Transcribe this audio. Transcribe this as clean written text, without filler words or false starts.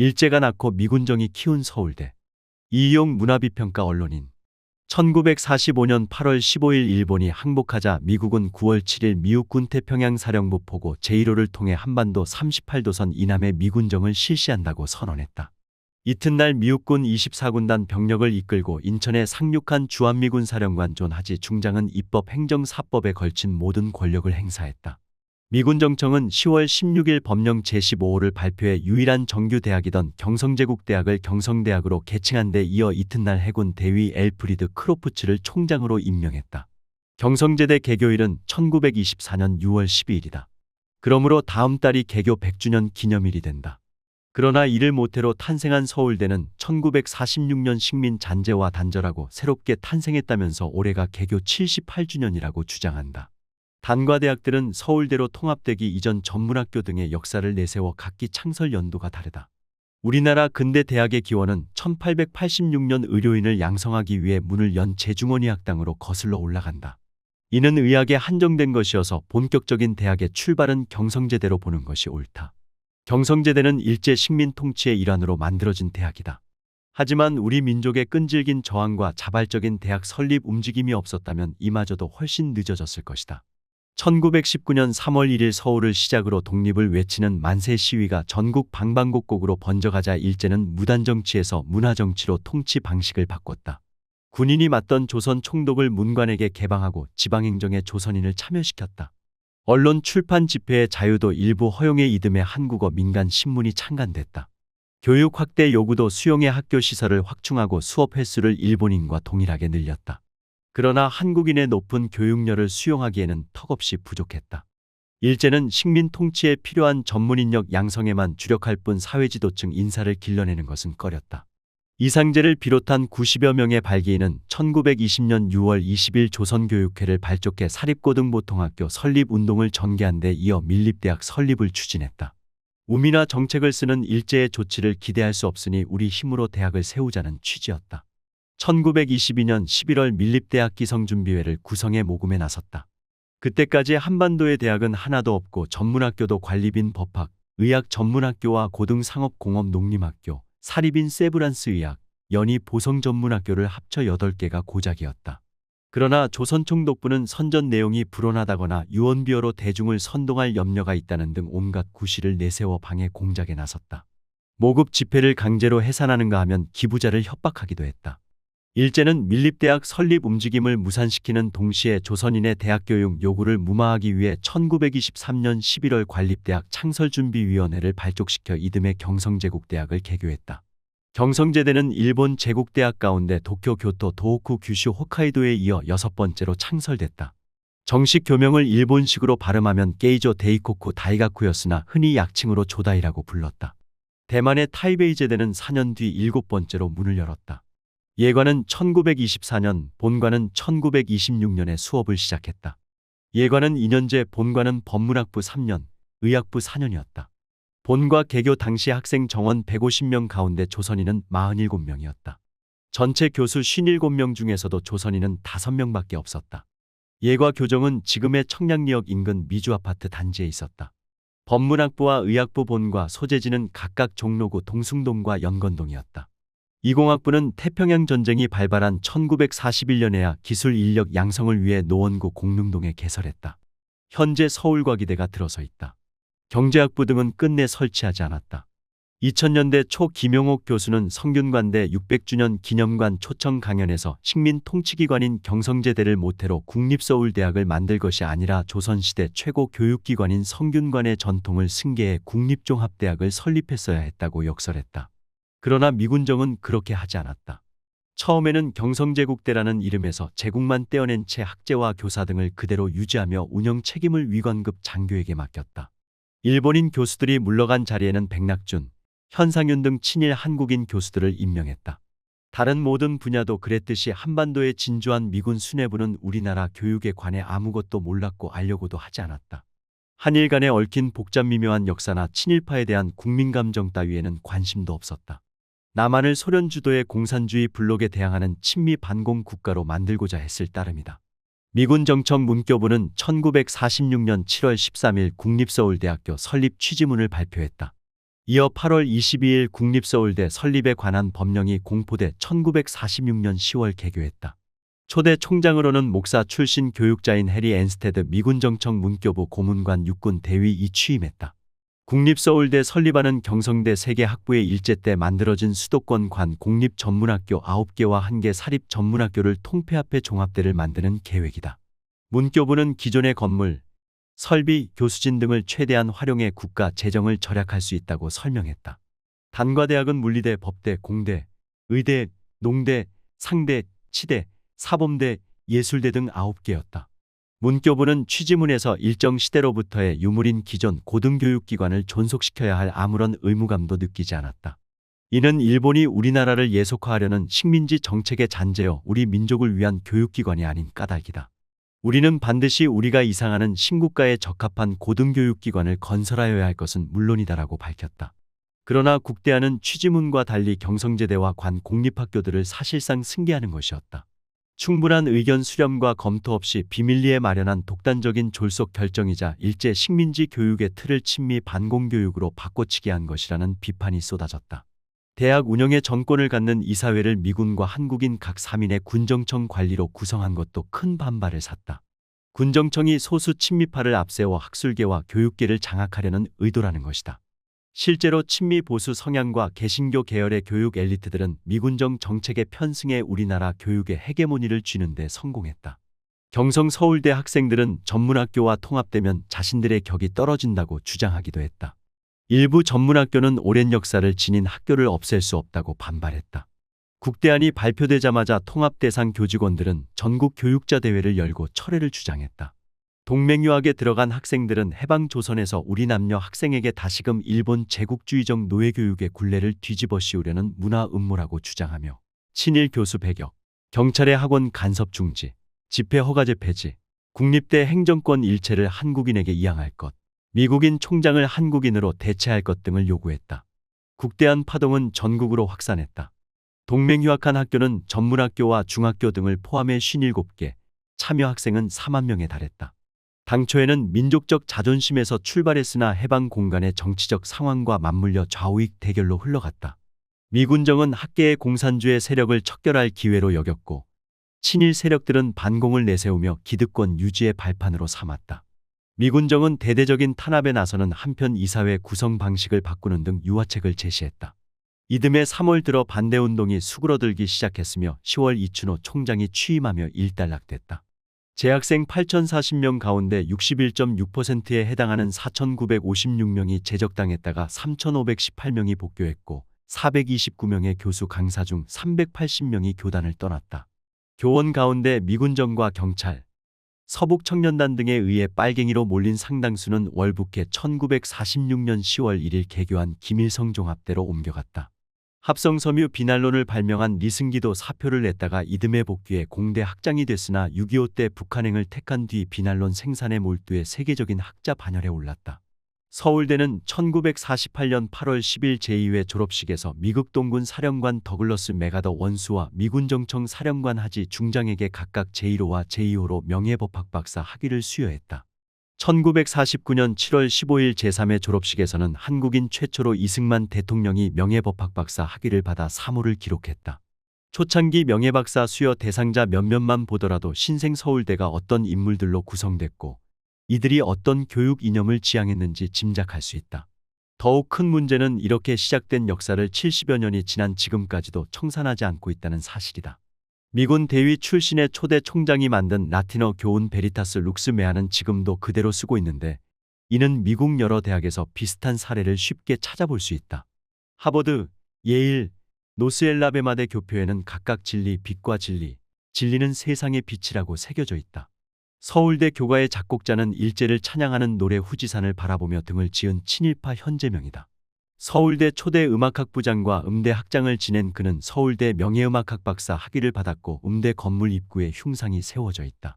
일제가 낳고 미군정이 키운 서울대. 이희용 문화비평가 언론인. 1945년 8월 15일 일본이 항복하자 미국은 9월 7일 미국군 태평양 사령부 포고 제1호를 통해 한반도 38도선 이남에 미군정을 실시한다고 선언했다. 이튿날 미국군 24군단 병력을 이끌고 인천에 상륙한 주한미군 사령관 존 하지 중장은 입법 행정사법에 걸친 모든 권력을 행사했다. 미군 정청은 10월 16일 법령 제15호를 발표해 유일한 정규 대학이던 경성제국대학을 경성대학으로 개칭한 데 이어 이튿날 해군 대위 엘프리드 크로프츠를 총장으로 임명했다. 경성제대 개교일은 1924년 6월 12일이다. 그러므로 다음 달이 개교 100주년 기념일이 된다. 그러나 이를 모태로 탄생한 서울대는 1946년 식민 잔재와 단절하고 새롭게 탄생했다면서 올해가 개교 78주년이라고 주장한다. 단과대학들은 서울대로 통합되기 이전 전문학교 등의 역사를 내세워 각기 창설 연도가 다르다. 우리나라 근대 대학의 기원은 1886년 의료인을 양성하기 위해 문을 연 제중원의학당으로 거슬러 올라간다. 이는 의학에 한정된 것이어서 본격적인 대학의 출발은 경성제대로 보는 것이 옳다. 경성제대는 일제 식민 통치의 일환으로 만들어진 대학이다. 하지만 우리 민족의 끈질긴 저항과 자발적인 대학 설립 움직임이 없었다면 이마저도 훨씬 늦어졌을 것이다. 1919년 3월 1일 서울을 시작으로 독립을 외치는 만세 시위가 전국 방방곡곡으로 번져가자 일제는 무단정치에서 문화정치로 통치 방식을 바꿨다. 군인이 맡던 조선 총독을 문관에게 개방하고 지방행정에 조선인을 참여시켰다. 언론 출판 집회의 자유도 일부 허용에 이듬해 한국어 민간 신문이 창간됐다. 교육 확대 요구도 수용의 학교 시설을 확충하고 수업 횟수를 일본인과 동일하게 늘렸다. 그러나 한국인의 높은 교육열을 수용하기에는 턱없이 부족했다. 일제는 식민 통치에 필요한 전문인력 양성에만 주력할 뿐 사회지도층 인사를 길러내는 것은 꺼렸다. 이상제를 비롯한 90여 명의 발기인은 1920년 6월 20일 조선교육회를 발족해 사립고등보통학교 설립운동을 전개한 데 이어 밀립대학 설립을 추진했다. 우미나 정책을 쓰는 일제의 조치를 기대할 수 없으니 우리 힘으로 대학을 세우자는 취지였다. 1922년 11월 밀립대학 기성준비회를 구성해 모금에 나섰다. 그때까지 한반도의 대학은 하나도 없고 전문학교도 관리빈 법학, 의학 전문학교와 고등상업공업 농림학교, 사립인 세브란스 의학, 연희 보성전문학교를 합쳐 8개가 고작이었다. 그러나 조선총독부는 선전 내용이 불온하다거나 유언비어로 대중을 선동할 염려가 있다는 등 온갖 구실을 내세워 방해 공작에 나섰다. 모급 집회를 강제로 해산하는가 하면 기부자를 협박하기도 했다. 일제는 밀립대학 설립 움직임을 무산시키는 동시에 조선인의 대학교육 요구를 무마하기 위해 1923년 11월 관립대학 창설준비위원회를 발족시켜 이듬해 경성제국대학을 개교했다. 경성제대는 일본 제국대학 가운데 도쿄, 교토, 도호쿠, 규슈, 홋카이도에 이어 6번째로 창설됐다. 정식 교명을 일본식으로 발음하면 게이조 데이코쿠 다이가쿠였으나 흔히 약칭으로 조다이라고 불렀다. 대만의 타이베이 제대는 4년 뒤 7번째로 문을 열었다. 예과는 1924년, 본과는 1926년에 수업을 시작했다. 예과는 2년제, 본과는 법문학부 3년, 의학부 4년이었다. 본과 개교 당시 학생 정원 150명 가운데 조선인은 47명이었다. 전체 교수 57명 중에서도 조선인은 5명밖에 없었다. 예과 교정은 지금의 청량리역 인근 미주 아파트 단지에 있었다. 법문학부와 의학부 본과 소재지는 각각 종로구 동숭동과 연건동이었다. 이공학부는 태평양 전쟁이 발발한 1941년에야 기술 인력 양성을 위해 노원구 공릉동에 개설했다. 현재 서울과기대가 들어서 있다. 경제학부 등은 끝내 설치하지 않았다. 2000년대 초 김용옥 교수는 성균관대 600주년 기념관 초청 강연에서 식민 통치기관인 경성제대를 모태로 국립서울대학을 만들 것이 아니라 조선시대 최고 교육기관인 성균관의 전통을 승계해 국립종합대학을 설립했어야 했다고 역설했다. 그러나 미군정은 그렇게 하지 않았다. 처음에는 경성제국대라는 이름에서 제국만 떼어낸 채 학제와 교사 등을 그대로 유지하며 운영 책임을 위관급 장교에게 맡겼다. 일본인 교수들이 물러간 자리에는 백낙준, 현상윤 등 친일 한국인 교수들을 임명했다. 다른 모든 분야도 그랬듯이 한반도의 진주한 미군 수뇌부는 우리나라 교육에 관해 아무것도 몰랐고 알려고도 하지 않았다. 한일 간에 얽힌 복잡 미묘한 역사나 친일파에 대한 국민감정 따위에는 관심도 없었다. 남한을 소련 주도의 공산주의 블록에 대항하는 친미 반공 국가로 만들고자 했을 따름이다. 미군 정청 문교부는 1946년 7월 13일 국립서울대학교 설립 취지문을 발표했다. 이어 8월 22일 국립서울대 설립에 관한 법령이 공포돼 1946년 10월 개교했다. 초대 총장으로는 목사 출신 교육자인 해리 앤스테드 미군정청 문교부 고문관 육군 대위이 취임했다. 국립서울대 설립안은 경성대 세계학부의 일제 때 만들어진 수도권 관 공립전문학교 9개와 1개 사립전문학교를 통폐합해 종합대를 만드는 계획이다. 문교부는 기존의 건물, 설비, 교수진 등을 최대한 활용해 국가 재정을 절약할 수 있다고 설명했다. 단과대학은 물리대, 법대, 공대, 의대, 농대, 상대, 치대, 사범대, 예술대 등 9개였다. 문교부는 취지문에서 일정 시대로부터의 유물인 기존 고등교육기관을 존속시켜야 할 아무런 의무감도 느끼지 않았다. 이는 일본이 우리나라를 예속화하려는 식민지 정책의 잔재여 우리 민족을 위한 교육기관이 아닌 까닭이다. 우리는 반드시 우리가 이상하는 신국가에 적합한 고등교육기관을 건설하여야 할 것은 물론이다라고 밝혔다. 그러나 국대안은 취지문과 달리 경성제대와 관 공립학교들을 사실상 승계하는 것이었다. 충분한 의견 수렴과 검토 없이 비밀리에 마련한 독단적인 졸속 결정이자 일제 식민지 교육의 틀을 친미 반공교육으로 바꿔치기 한 것이라는 비판이 쏟아졌다. 대학 운영의 전권을 갖는 이사회를 미군과 한국인 각 3인의 군정청 관리로 구성한 것도 큰 반발을 샀다. 군정청이 소수 친미파를 앞세워 학술계와 교육계를 장악하려는 의도라는 것이다. 실제로 친미 보수 성향과 개신교 계열의 교육 엘리트들은 미군정 정책에 편승해 우리나라 교육의 헤게모니를 쥐는 데 성공했다. 경성 서울대 학생들은 전문학교와 통합되면 자신들의 격이 떨어진다고 주장하기도 했다. 일부 전문학교는 오랜 역사를 지닌 학교를 없앨 수 없다고 반발했다. 국대안이 발표되자마자 통합 대상 교직원들은 전국 교육자 대회를 열고 철회를 주장했다. 동맹유학에 들어간 학생들은 해방 조선에서 우리 남녀 학생에게 다시금 일본 제국주의적 노예교육의 굴레를 뒤집어 씌우려는 문화 음모라고 주장하며 친일 교수 배격, 경찰의 학원 간섭 중지, 집회 허가제 폐지, 국립대 행정권 일체를 한국인에게 이양할 것, 미국인 총장을 한국인으로 대체할 것 등을 요구했다. 국대안 파동은 전국으로 확산했다. 동맹유학한 학교는 전문학교와 중학교 등을 포함해 57개, 참여 학생은 4만 명에 달했다. 당초에는 민족적 자존심에서 출발했으나 해방 공간의 정치적 상황과 맞물려 좌우익 대결로 흘러갔다. 미군정은 학계의 공산주의 세력을 척결할 기회로 여겼고 친일 세력들은 반공을 내세우며 기득권 유지의 발판으로 삼았다. 미군정은 대대적인 탄압에 나서는 한편 이사회 구성 방식을 바꾸는 등 유화책을 제시했다. 이듬해 3월 들어 반대운동이 수그러들기 시작했으며 10월 이춘호 총장이 취임하며 일단락됐다. 재학생 8,040명 가운데 61.6%에 해당하는 4,956명이 재적당했다가 3,518명이 복교했고 429명의 교수 강사 중 380명이 교단을 떠났다. 교원 가운데 미군정과 경찰, 서북청년단 등에 의해 빨갱이로 몰린 상당수는 월북해 1946년 10월 1일 개교한 김일성 종합대로 옮겨갔다. 합성섬유 비난론을 발명한 리승기도 사표를 냈다가 이듬해 복귀해 공대 학장이 됐으나 6.25 때 북한행을 택한 뒤 비난론 생산에 몰두해 세계적인 학자 반열에 올랐다. 서울대는 1948년 8월 10일 제2회 졸업식에서 미국 동군 사령관 더글러스 메가더 원수와 미군정청 사령관 하지 중장에게 각각 제1호와 제2호로 명예법학 박사 학위를 수여했다. 1949년 7월 15일 제3회 졸업식에서는 한국인 최초로 이승만 대통령이 명예법학 박사 학위를 받아 사무를 기록했다. 초창기 명예박사 수여 대상자 몇몇만 보더라도 신생 서울대가 어떤 인물들로 구성됐고 이들이 어떤 교육 이념을 지향했는지 짐작할 수 있다. 더욱 큰 문제는 이렇게 시작된 역사를 70여 년이 지난 지금까지도 청산하지 않고 있다는 사실이다. 미군 대위 출신의 초대 총장이 만든 라틴어 교훈 베리타스 룩스 메아는 지금도 그대로 쓰고 있는데 이는 미국 여러 대학에서 비슷한 사례를 쉽게 찾아볼 수 있다. 하버드, 예일, 노스엘라베마대 교표에는 각각 진리, 빛과 진리, 진리는 세상의 빛이라고 새겨져 있다. 서울대 교가의 작곡자는 일제를 찬양하는 노래 후지산을 바라보며 등을 지은 친일파 현재명이다. 서울대 초대 음악학부장과 음대 학장을 지낸 그는 서울대 명예음악학 박사 학위를 받았고 음대 건물 입구에 흉상이 세워져 있다.